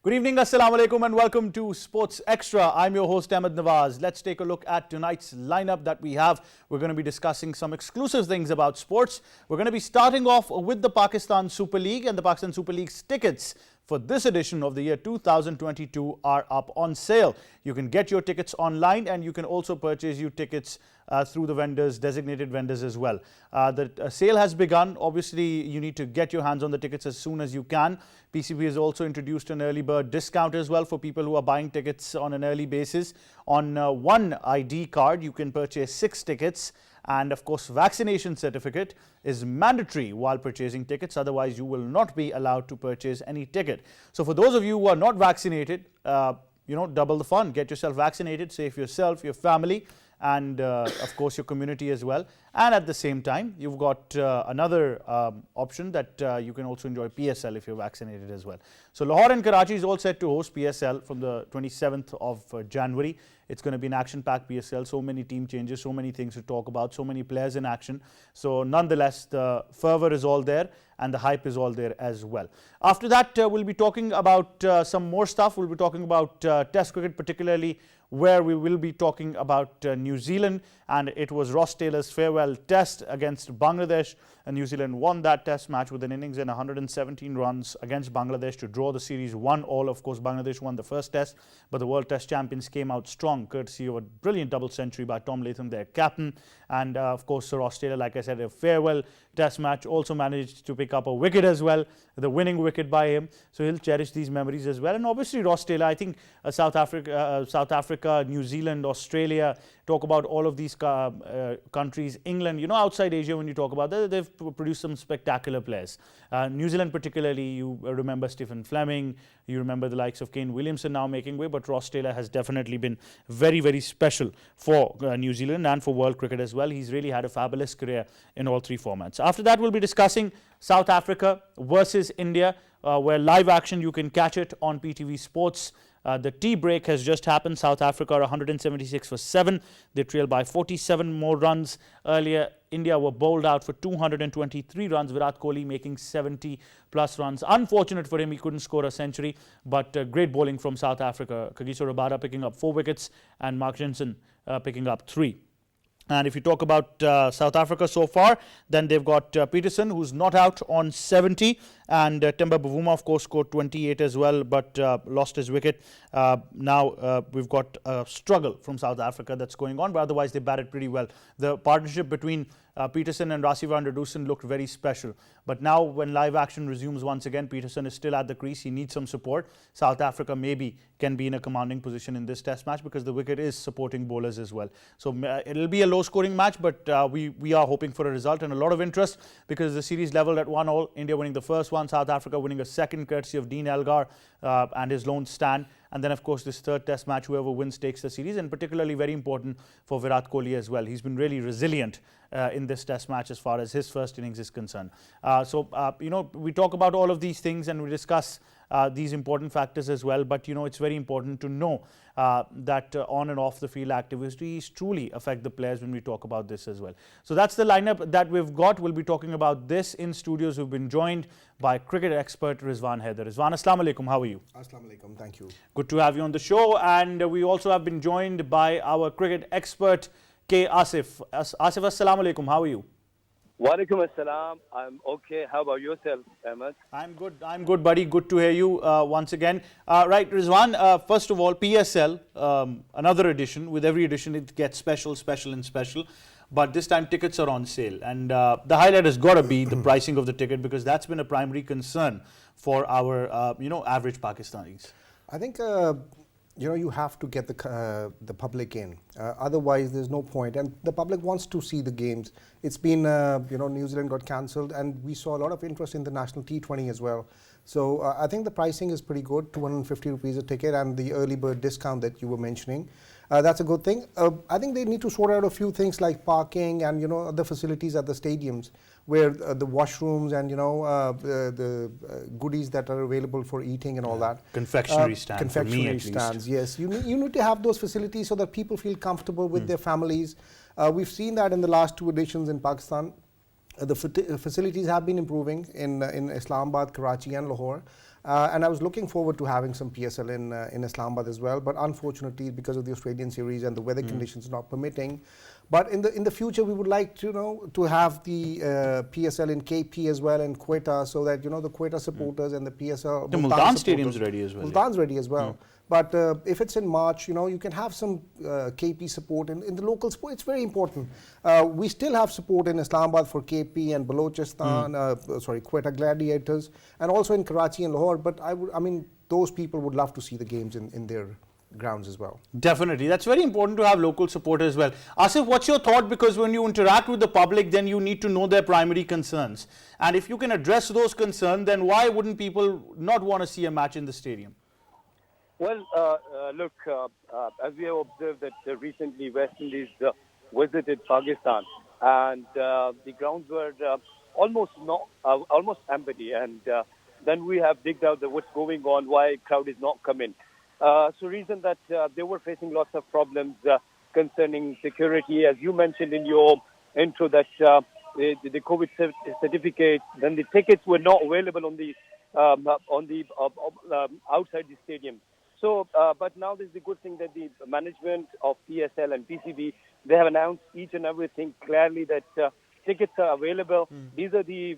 Good evening, assalamu alaikum, and welcome to Sports Extra. I'm your host Ahmed Nawaz. Let's take a look at tonight's lineup that we have. We're going to be discussing some exclusive things about sports. We're going to be starting off with the Pakistan Super League, and the Pakistan Super League's tickets for this edition of the year 2022 are up on sale. You can get your tickets online, and you can also purchase your tickets through the vendors, designated vendors as well. The sale has begun. Obviously, you need to get your hands on the tickets as soon as you can. PCB has also introduced an early bird discount as well for people who are buying tickets on an early basis. On one ID card, you can purchase 6 tickets. And of course, vaccination certificate is mandatory while purchasing tickets. Otherwise, you will not be allowed to purchase any ticket. So for those of you who are not vaccinated, double the fun. Get yourself vaccinated, save yourself, your family, and of course your community as well. And at the same time, you've got another option that you can also enjoy PSL if you're vaccinated as well. So Lahore and Karachi is all set to host PSL from the 27th of January. It's going to be an action-packed PSL, so many team changes, so many things to talk about, so many players in action. So nonetheless, the fervor is all there and the hype is all there as well. After that, we'll be talking about some more stuff. We'll be talking about Test cricket, particularly where we will be talking about New Zealand, and it was Ross Taylor's farewell test against Bangladesh, and New Zealand won that test match with an innings and 117 runs against Bangladesh to draw the series 1-all. Of course, Bangladesh won the first test, but the World Test champions came out strong, courtesy of a brilliant double century by Tom Latham, their captain. And of course, Sir Ross Taylor, like I said, a farewell test match, also managed to pick up a wicket as well, the winning wicket by him. So he'll cherish these memories as well. And obviously, Ross Taylor, I think South Africa, New Zealand, Australia, talk about all of these countries, England, outside Asia, when you talk about that, they've produced some spectacular players. New Zealand particularly, you remember Stephen Fleming, you remember the likes of Kane Williamson now making way, but Ross Taylor has definitely been very, very special for New Zealand and for world cricket as well. He's really had a fabulous career in all 3 formats. After that, we'll be discussing South Africa versus India, where live action, you can catch it on PTV Sports. The tea break has just happened. South Africa are 176 for 7. They trail by 47 more runs. Earlier, India were bowled out for 223 runs. Virat Kohli making 70 plus runs. Unfortunate for him, he couldn't score a century, but great bowling from South Africa. Kagiso Rabada picking up 4 wickets and Mark Jensen picking up 3. And if you talk about South Africa so far, then they've got Peterson, who's not out, on 70, and Temba Bavuma, of course, scored 28 as well, but lost his wicket. Now we've got a struggle from South Africa that's going on, but otherwise they batted pretty well. The partnership between Peterson and Rassie van der Dussen looked very special. But now when live action resumes once again, Peterson is still at the crease. He needs some support. South Africa maybe can be in a commanding position in this test match because the wicket is supporting bowlers as well. So it'll be a low-scoring match, but we are hoping for a result and a lot of interest because the series leveled at 1-all. India winning the first one, South Africa winning a second courtesy of Dean Elgar and his lone stand. And then, of course, this third test match, whoever wins takes the series, and particularly very important for Virat Kohli as well. He's been really resilient in this test match as far as his first innings is concerned. We talk about all of these things and we discuss these important factors as well. But, it's very important to know that on and off the field activities truly affect the players when we talk about this as well. So that's the lineup that we've got. We'll be talking about this in studios. We've been joined by cricket expert Rizwan Haider. Rizwan, assalamu alaikum. How are you? Assalamu alaikum. Thank you. Good to have you on the show. And we also have been joined by our cricket expert K. Asif. Asif, assalamu alaikum. How are you? Walaikum assalam. I'm okay. How about yourself, Ahmed? I'm good, buddy. Good to hear you once again. Right, Rizwan, first of all, PSL, another edition. With every edition, it gets special. But this time, tickets are on sale. And the highlight has got to be the pricing of the ticket because that's been a primary concern for our, average Pakistanis. I think, you have to get the public in. Otherwise, there's no point. And the public wants to see the games. It's been, New Zealand got cancelled, and we saw a lot of interest in the national T20 as well. So I think the pricing is pretty good, 250 rupees a ticket, and the early bird discount that you were mentioning. That's a good thing. I think they need to sort out a few things like parking and, other facilities at the stadiums where the washrooms and, the goodies that are available for eating and all that. Confectionery stands. Confectionery stands, yes. You need to have those facilities so that people feel comfortable with their families. We've seen that in the last 2 editions in Pakistan. The facilities have been improving in Islamabad, Karachi, and Lahore. And I was looking forward to having some PSL in Islamabad as well. But unfortunately, because of the Australian series and the weather conditions not permitting, but in the future, we would like to have the PSL in KP as well and Quetta, so that the Quetta supporters and the PSL The Multan Stadium's ready as well. Multan's ready as well. But if it's in March, you can have some KP support in the local sport. It's very important. We still have support in Islamabad for KP and Balochistan, Quetta Gladiators, and also in Karachi and Lahore. But I mean, those people would love to see the games in their grounds as well. Definitely. That's very important to have local support as well. Asif, what's your thought? Because when you interact with the public, then you need to know their primary concerns. And if you can address those concerns, then why wouldn't people not want to see a match in the stadium? Well, look, as we have observed that recently West Indies visited Pakistan, and the grounds were almost empty, and then we have digged out what's going on, why crowd is not coming. So reason that they were facing lots of problems concerning security, as you mentioned in your intro, that the COVID certificate, then the tickets were not available on the outside the stadium. So, but now this is the good thing that the management of PSL and PCB, they have announced each and everything clearly that tickets are available. These are the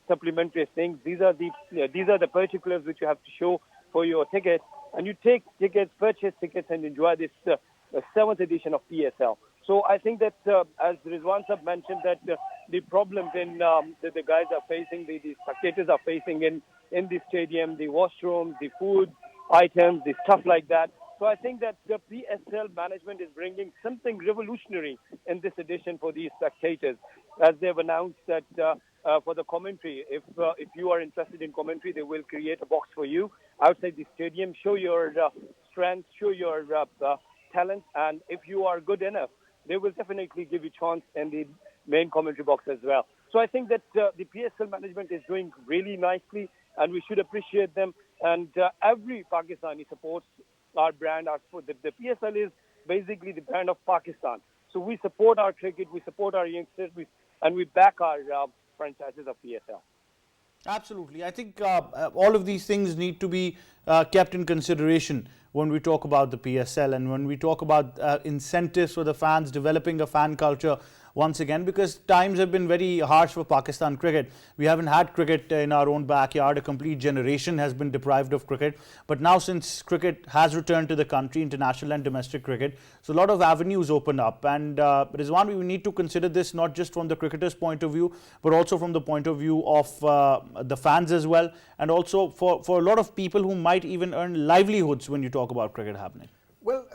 supplementary things. These are the particulars which you have to show for your ticket, and you take tickets, purchase tickets, and enjoy this 7th edition of PSL. So I think that as Rizwan Sab mentioned, that the problems that the guys are facing, the spectators are facing in the stadium, the washrooms, the food items, the stuff like that. So I think that the PSL management is bringing something revolutionary in this edition for these spectators, as they've announced that for the commentary, if you are interested in commentary, they will create a box for you outside the stadium. Show your strength, show your talent, and if you are good enough, they will definitely give you a chance in the main commentary box as well. So I think that the PSL management is doing really nicely, and we should appreciate them. And every Pakistani supports our brand, our sport. The PSL is basically the brand of Pakistan. So we support our cricket, we support our youngsters, and we back our franchises of PSL. Absolutely. I think all of these things need to be kept in consideration when we talk about the PSL and when we talk about incentives for the fans, developing a fan culture once again, because times have been very harsh for Pakistan cricket. We haven't had cricket in our own backyard. A complete generation has been deprived of cricket. But now, since cricket has returned to the country, international and domestic cricket, so a lot of avenues open up. And Rizwan, we need to consider this not just from the cricketer's point of view, but also from the point of view of the fans as well, and also for a lot of people who might even earn livelihoods when you talk about cricket happening. Well,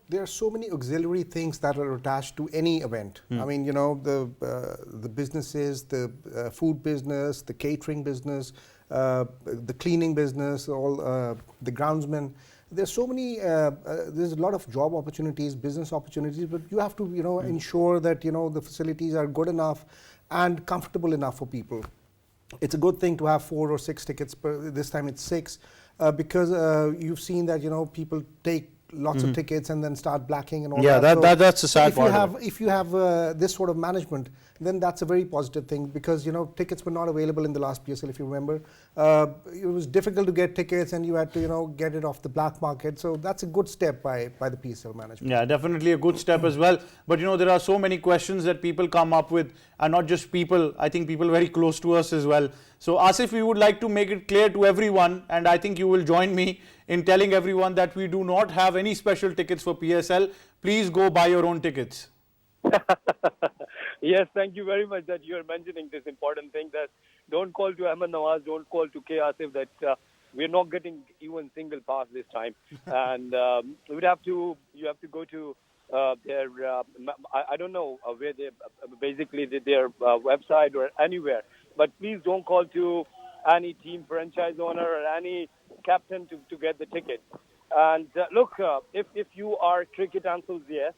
there are so many auxiliary things that are attached to any event. I mean, the businesses, the food business, the catering business, the cleaning business, all the groundsmen. There's so many. There's a lot of job opportunities, business opportunities, but you have to, ensure that the facilities are good enough and comfortable enough for people. It's a good thing to have 4 or 6 tickets. This time it's 6, because you've seen that people take lots of tickets and then start blacking and all that. Yeah, that's the sad part. If you have this sort of management, then that's a very positive thing, because tickets were not available in the last PSL, if you remember. It was difficult to get tickets, and you had to get it off the black market. So that's a good step by the PSL management. Yeah, definitely a good step as well. But there are so many questions that people come up with, and not just people, I think people very close to us as well. So Asif, we would like to make it clear to everyone, and I think you will join me in telling everyone that we do not have any special tickets for PSL. Please go buy your own tickets. Yes, thank you very much that you are mentioning this important thing, that don't call to Ahmed Nawaz, don't call to K. Asif, that we're not getting even single pass this time. And you have to go to their, I don't know where they, basically their website or anywhere. But please don't call to any team franchise owner or any captain to get the ticket. And look, if you are a cricket enthusiast,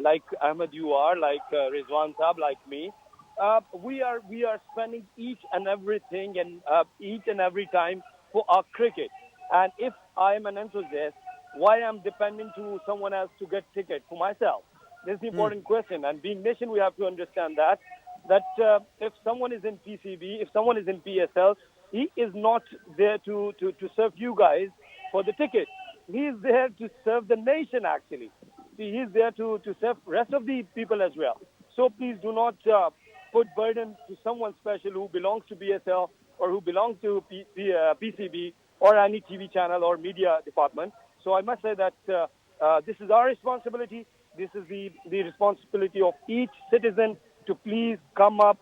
like Ahmed you are, like Rizwan Saab, like me, we are spending each and everything and each and every time for our cricket. And if I am an enthusiast, why I'm depending to someone else to get ticket for myself? This is the important question. And being nation, we have to understand that that if someone is in PCB, if someone is in PSL, he is not there to serve you guys for the ticket. He is there to serve the nation, actually. See, he is there to serve rest of the people as well. So please do not put burden to someone special who belongs to BSL or who belongs to PCB or any TV channel or media department. So I must say that this is our responsibility. This is the responsibility of each citizen to please come up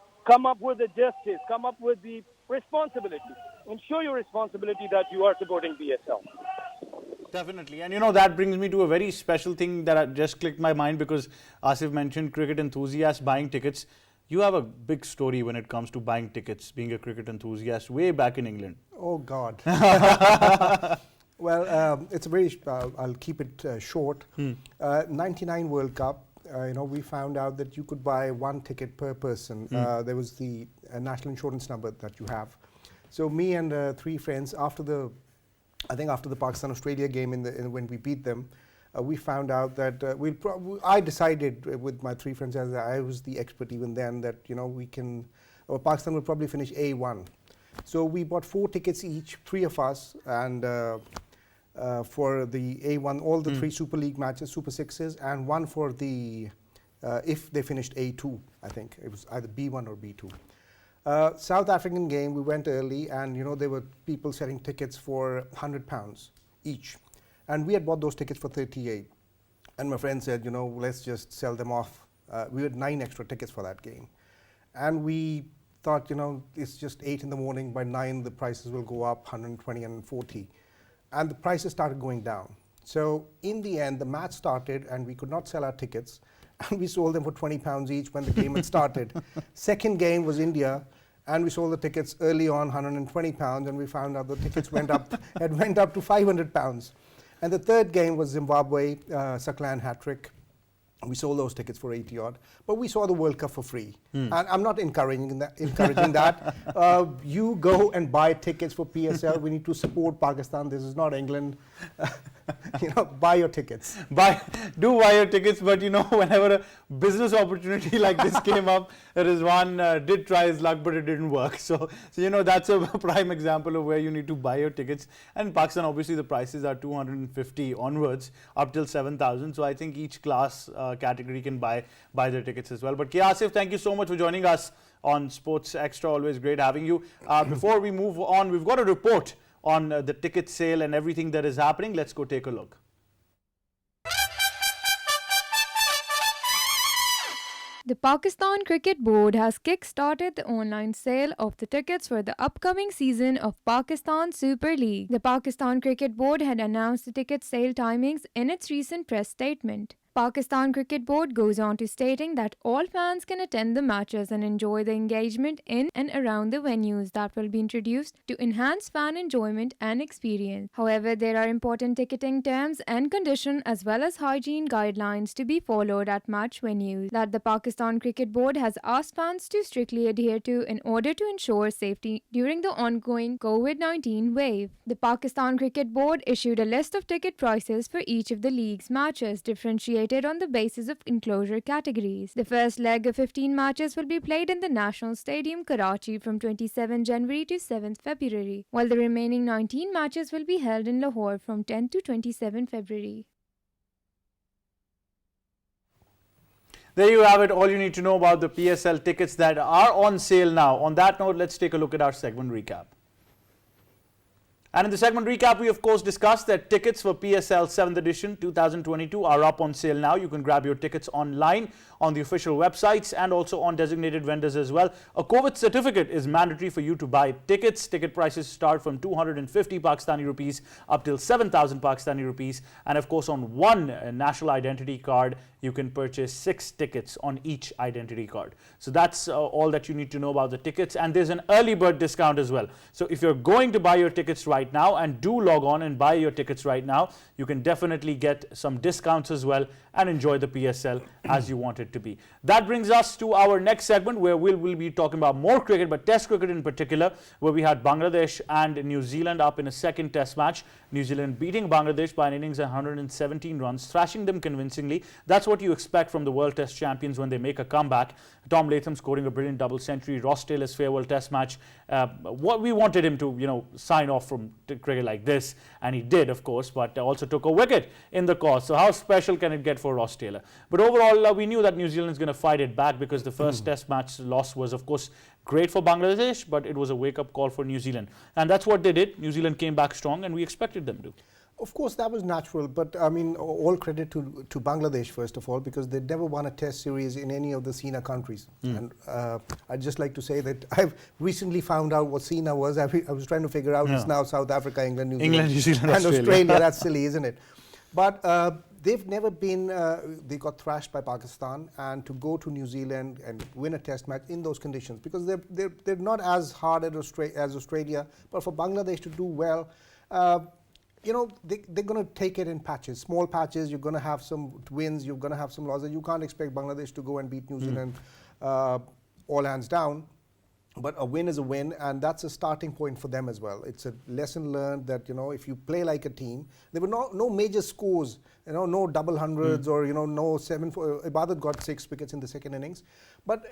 with the justice, come up with the responsibility, and show your responsibility that you are supporting BSL. Definitely. And you know, that brings me to a very special thing that just clicked my mind, because Asif mentioned cricket enthusiasts buying tickets. You have a big story when it comes to buying tickets, being a cricket enthusiast way back in England. Oh, God. Well, it's a very, I'll keep it short. 99 World Cup, we found out that you could buy one ticket per person. There was the national insurance number that you have. So me and three friends, after the Pakistan-Australia game when we beat them, we found out that I decided with my three friends, as I was the expert even then, that Pakistan will probably finish A1. So we bought 4 tickets each, 3 of us, and for the A1, all the 3 Super League matches, Super Sixes, and one for the if they finished A2, I think it was either B1 or B2. South African game, we went early, and there were people selling tickets for £100 each. And we had bought those tickets for 38. And my friend said, let's just sell them off. We had 9 extra tickets for that game. And we thought, it's just 8 in the morning. By 9, the prices will go up 120 and 40. And the prices started going down. So in the end, the match started, and we could not sell our tickets. And we sold them for £20 each when the game had started. Second game was India. And we sold the tickets early on, £120, and we found out the tickets went up to £500. And the third game was Zimbabwe, Saklan hat-trick. We sold those tickets for 80 odd, but we saw the World Cup for free. And I'm not encouraging that. You go and buy tickets for PSL. We need to support Pakistan. This is not England. Buy your tickets. Buy your tickets, but whenever a business opportunity like this came up, Rizwan did try his luck, but it didn't work. So that's a prime example of where you need to buy your tickets. And in Pakistan, obviously, the prices are 250 onwards, up till 7,000. So I think each class category can buy their tickets as well. But K. Asif, thank you so much for joining us on Sports Extra. Always great having you. Before we move on, we've got a report on the ticket sale and everything that is happening. Let's go take a look. The Pakistan Cricket Board has kick-started the online sale of the tickets for the upcoming season of Pakistan Super League. The Pakistan Cricket Board had announced the ticket sale timings in its recent press statement. Pakistan Cricket Board goes on to stating that all fans can attend the matches and enjoy the engagement in and around the venues that will be introduced to enhance fan enjoyment and experience. However, there are important ticketing terms and conditions as well as hygiene guidelines to be followed at match venues that the Pakistan Cricket Board has asked fans to strictly adhere to in order to ensure safety during the ongoing COVID-19 wave. The Pakistan Cricket Board issued a list of ticket prices for each of the league's matches, differentiated on the basis of enclosure categories. The first leg of 15 matches will be played in the National Stadium, Karachi from 27 January to 7th February, while the remaining 19 matches will be held in Lahore from 10 to 27 February. There you have it, all you need to know about the PSL tickets that are on sale now. On that note, let's take a look at our segment recap. And in the segment recap, we of course discussed that tickets for PSL 7th edition 2022 are up on sale now. You can grab your tickets online on the official websites and also on designated vendors as well. A COVID certificate is mandatory for you to buy tickets. Ticket prices start from 250 Pakistani rupees up till 7,000 Pakistani rupees. And of course, on one national identity card, you can purchase 6 tickets on each identity card. So that's all that you need to know about the tickets. And there's an early bird discount as well. So if you're going to buy your tickets right right now, and do log on and buy your tickets right now. You can definitely get some discounts as well and enjoy the PSL as you want it to be. That brings us to our next segment, where we'll be talking about more cricket, but Test cricket in particular, where we had Bangladesh and New Zealand up in a second Test match. New Zealand beating Bangladesh by an innings of 117 runs, thrashing them convincingly. That's what you expect from the World Test champions when they make a comeback. Tom Latham scoring a brilliant double century. Ross Taylor's farewell Test match. What we wanted him to, sign off from cricket like this, and he did, of course, but also took a wicket in the cause. So how special can it get for Ross Taylor? But overall, we knew that New Zealand is going to fight it back, because the first Test match loss was, of course, great for Bangladesh, but it was a wake-up call for New Zealand. And that's what they did. New Zealand came back strong, and we expected them to. Of course, that was natural, but I mean, all credit to Bangladesh, first of all, because they'd never won a Test series in any of the SENA countries. And I'd just like to say that I've recently found out what SENA was. I was trying to figure out, it's now South Africa, England, New Zealand, and Australia. That's silly, isn't it? But they've never been, they got thrashed by Pakistan, and to go to New Zealand and win a Test match in those conditions, because they're not as hard as Australia, but for Bangladesh to do well, they're going to take it in patches, small patches. You're going to have some wins, you're going to have some losses. You can't expect Bangladesh to go and beat New Zealand all hands down. But a win is a win, and that's a starting point for them as well. It's a lesson learned that, if you play like a team, there were no major scores, no double hundreds or, no 7-4. Ibadat got 6 wickets in the second innings. But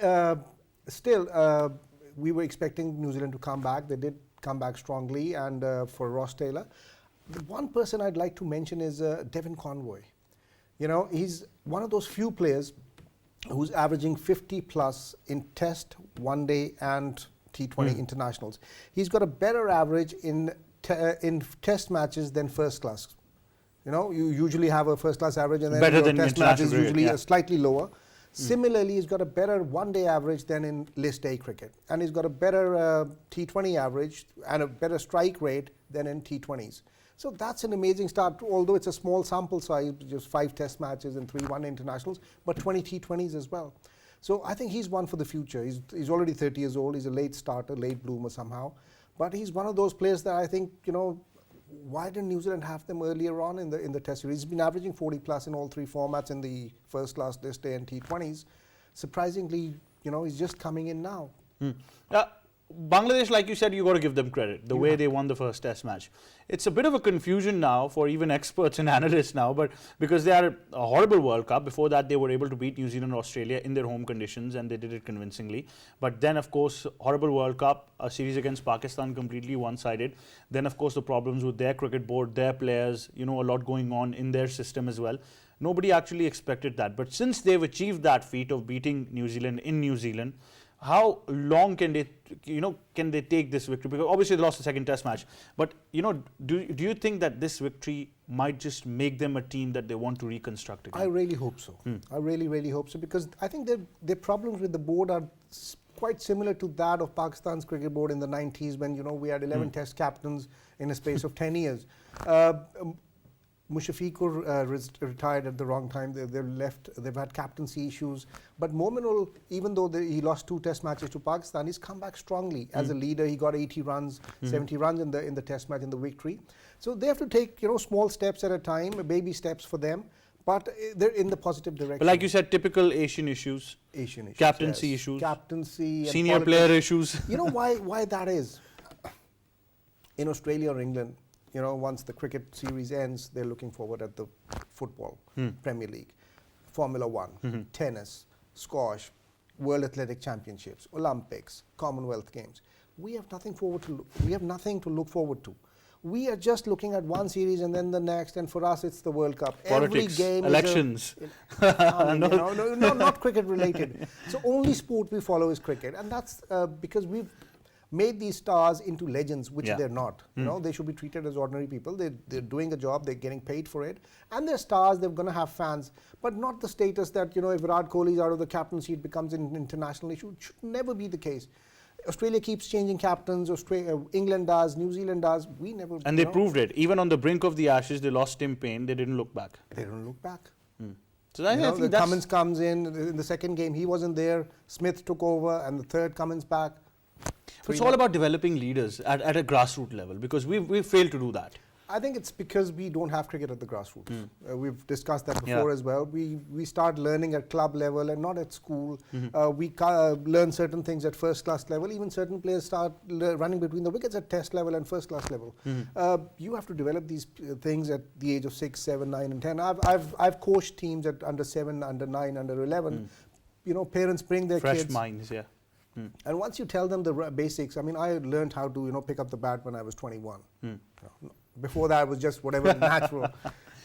still, we were expecting New Zealand to come back. They did come back strongly, and for Ross Taylor. The one person I'd like to mention is Devin Conway. He's one of those few players who's averaging 50 plus in Test, One Day and T20 internationals. He's got a better average in Test matches than first class. You usually have a first class average, and then better your than Test match is usually slightly lower. Similarly, he's got a better one-day average than in list A cricket. And he's got a better T20 average and a better strike rate than in T20s. So that's an amazing start, although it's a small sample size, just 5 Test matches and 3 one-day internationals, but 20 T20s as well. So I think he's one for the future. He's already 30 years old. He's a late starter, late bloomer somehow. But he's one of those players that I think, why didn't New Zealand have them earlier on in the Test series? He's been averaging 40 plus in all 3 formats in the first class, list day and T20s. Surprisingly, he's just coming in now. Bangladesh, like you said, you got to give them credit, the way they won the first Test match. It's a bit of a confusion now for even experts and analysts now, but because they had a horrible World Cup. Before that, they were able to beat New Zealand and Australia in their home conditions, and they did it convincingly. But then, of course, horrible World Cup, a series against Pakistan completely one-sided. Then, of course, the problems with their cricket board, their players, a lot going on in their system as well. Nobody actually expected that. But since they've achieved that feat of beating New Zealand in New Zealand, how long can they, can they take this victory? Because obviously they lost the second Test match. But, do you think that this victory might just make them a team that they want to reconstruct again? I really hope so. I really, really hope so, because I think their problems with the board are quite similar to that of Pakistan's cricket board in the 90s when, we had 11 Test captains in a space of 10 years. Mushafiqur retired at the wrong time. They've had captaincy issues. But Mominul, even though he lost 2 Test matches to Pakistan, he's come back strongly as a leader. He got 80 runs, 70 runs in the Test match in the victory. So they have to take small steps at a time, baby steps for them. But they're in the positive direction. But like you said, typical Asian issues. Captaincy issues. Captaincy. Senior player issues. You know why that is? In Australia or England, once the cricket series ends, they're looking forward at the football, Premier League, Formula One, tennis, squash, World Athletic Championships, Olympics, Commonwealth Games. We have nothing to lock forward to. We are just looking at one series and then the next, and for us it's the World Cup. Politics, every game elections. Not cricket related. So only sport we follow is cricket, and that's because we've made these stars into legends, which they're not. They should be treated as ordinary people. They're doing a job, they're getting paid for it, and they're stars, they're going to have fans, but not the status that, if Virat Kohli is out of the captaincy, it becomes an international issue. It should never be the case. Australia keeps changing captains, England does, New Zealand does, we never. And they proved it. Even on the brink of the Ashes, they lost Tim Payne, they didn't look back. They don't look back. So I think Cummins comes in the second game, he wasn't there, Smith took over, and the third Cummins back. It's all about developing leaders at a grassroots level, because we failed to do that. I think it's because we don't have cricket at the grassroots. We've discussed that before as well. We start learning at club level and not at school. We learn certain things at first class level. Even certain players start running between the wickets at test level and first class level. You have to develop these things at the age of 6, 7, 9 and 10. I've coached teams at under 7, under 9, under 11. You know, parents bring their Fresh kids. minds, yeah. And once you tell them the basics, I mean, I learned how to, you know, pick up the bat when I was 21. Before that, I was just whatever natural.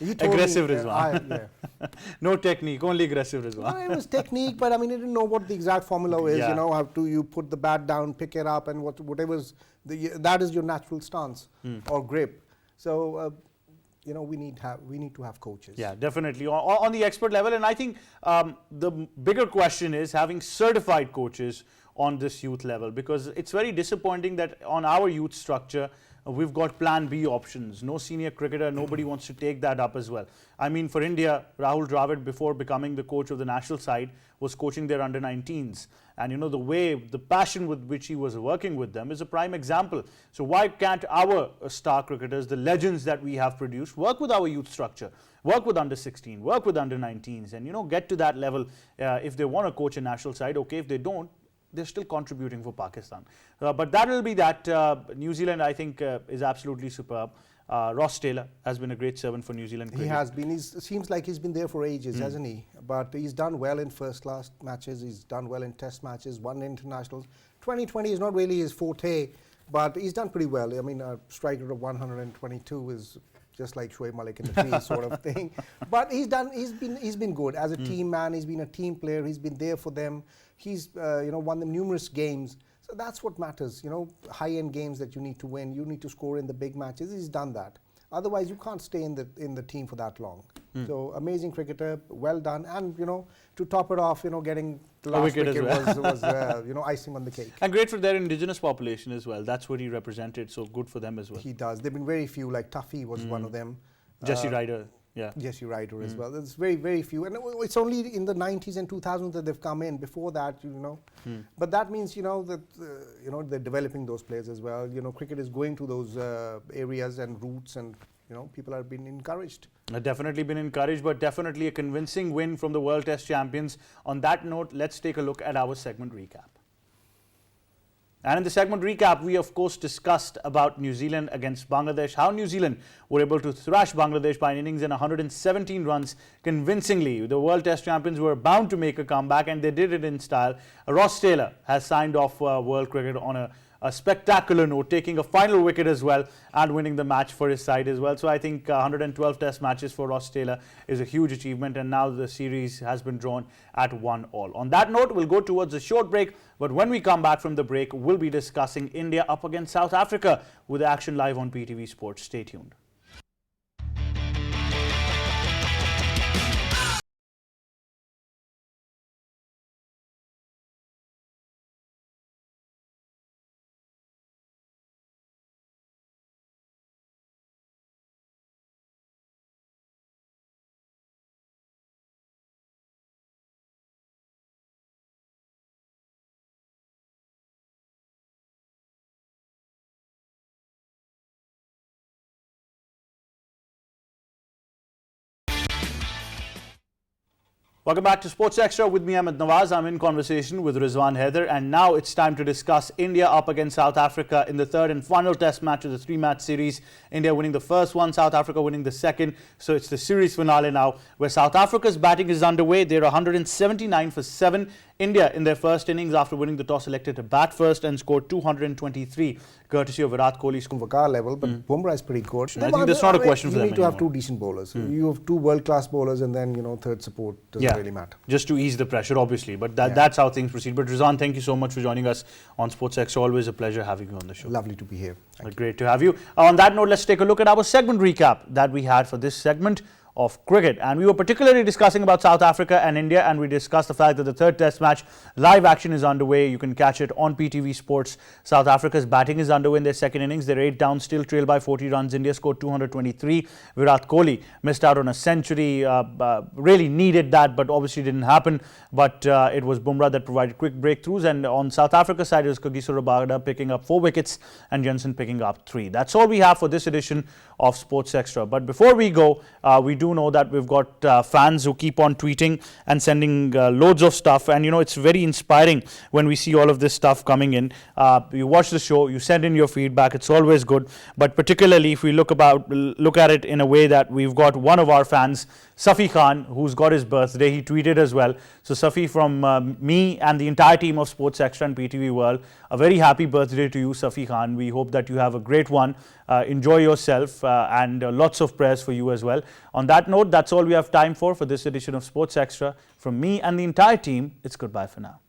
Aggressive Rizwan. No technique, only aggressive Rizwan. No, it was technique, but I mean, I didn't know what the exact formula is. You know, how to you put the bat down, pick it up, and whatever's that is your natural stance or grip. So. You know, we need to have coaches. Yeah, definitely on the expert level. And I think the bigger question is having certified coaches on this youth level, because it's very disappointing that on our youth structure we've got plan B options. No senior cricketer, nobody wants to take that up as well. I mean, for India, Rahul Dravid, before becoming the coach of the national side, was coaching their under-19s. And you know, the passion with which he was working with them is a prime example. So why can't our star cricketers, the legends that we have produced, work with our youth structure, work with under-16, work with under-19s, and you know, get to that level if they want to coach a national side. Okay, if they don't, they're still contributing for Pakistan. But that will be that. New Zealand, I think, is absolutely superb. Ross Taylor has been a great servant for New Zealand cricket. He has been. It seems like he's been there for ages, hasn't he? But he's done well in first-class matches. He's done well in test matches, won internationals. 2020 is not really his forte, but he's done pretty well. I mean, a strike rate of 122 is just like Shoaib Malik in the trees sort of thing. But he's been good as a team man. He's been a team player. He's been there for them. He's you know, won them numerous games. So that's what matters, you know, high-end games that you need to win. You need to score in the big matches. He's done that. Otherwise, you can't stay in the team for that long. So amazing cricketer, well done, and you know, to top it off, you know, getting the last wicket was you know, icing on the cake. And great for their indigenous population as well. That's what he represented. So good for them as well. He does. There've been very few. Like Tuffy was one of them. Jesse Ryder. Yeah. Jesse Ryder as well. There's very, very few. And it's only in the 90s and 2000s that they've come in. Before that, you know. But that means, you know, that, you know, they're developing those players as well. You know, cricket is going to those areas and routes, and, you know, people are being encouraged. Definitely been encouraged, but definitely a convincing win from the World Test champions. On that note, let's take a look at our segment recap. And in the segment recap, we of course discussed about New Zealand against Bangladesh, how New Zealand were able to thrash Bangladesh by an innings in 117 runs convincingly. The World Test champions were bound to make a comeback, and they did it in style. Ross Taylor has signed off world cricket on a spectacular note, taking a final wicket as well and winning the match for his side as well. So I think 112 test matches for Ross Taylor is a huge achievement, and now the series has been drawn at 1-1. On that note, we'll go towards a short break, but when we come back from the break, we'll be discussing India up against South Africa with action live on PTV Sports. Stay tuned. Welcome back to Sports Extra with me, Ahmed Nawaz. I'm in conversation with Rizwan Haider, and now it's time to discuss India up against South Africa in the third and final test match of the three-match series. India winning the first one, South Africa winning the second. So it's the series finale now, where South Africa's batting is underway. They're 179 for 7. India, in their first innings after winning the toss, elected to bat first and scored 223, courtesy of Virat Kohli. Vakar level, but Bumrah is pretty good. I think that's not a question for them. You need to have two decent bowlers. You have two world-class bowlers, and then, you know, third support doesn't really matter. Just to ease the pressure, obviously, but that's how things proceed. But Rizwan, thank you so much for joining us on Sports Extra. Always a pleasure having you on the show. Lovely to be here. Great to have you. On that note, let's take a look at our segment recap that we had for this segment of cricket. And we were particularly discussing about South Africa and India, and we discussed the fact that the third test match live action is underway. You can catch it on PTV Sports. South Africa's batting is underway in their second innings. They're 8 down, still trailed by 40 runs. India scored 223. Virat Kohli missed out on a century. Really needed that, but obviously didn't happen. But it was Bumrah that provided quick breakthroughs. And on South Africa's side, it was Kagiso Rabada picking up 4 wickets and Jensen picking up 3. That's all we have for this edition of Sports Extra. But before we go, we do know that we've got fans who keep on tweeting and sending loads of stuff. And, you know, it's very inspiring when we see all of this stuff coming in. You watch the show, you send in your feedback. It's always good. But particularly if we look at it in a way that we've got one of our fans, Safi Khan, who's got his birthday. He tweeted as well. So Safi, from me and the entire team of Sports Extra and PTV World, a very happy birthday to you, Safi Khan. We hope that you have a great one. Enjoy yourself and lots of prayers for you as well. On that note, that's all we have time for this edition of Sports Extra. From me and the entire team, it's goodbye for now.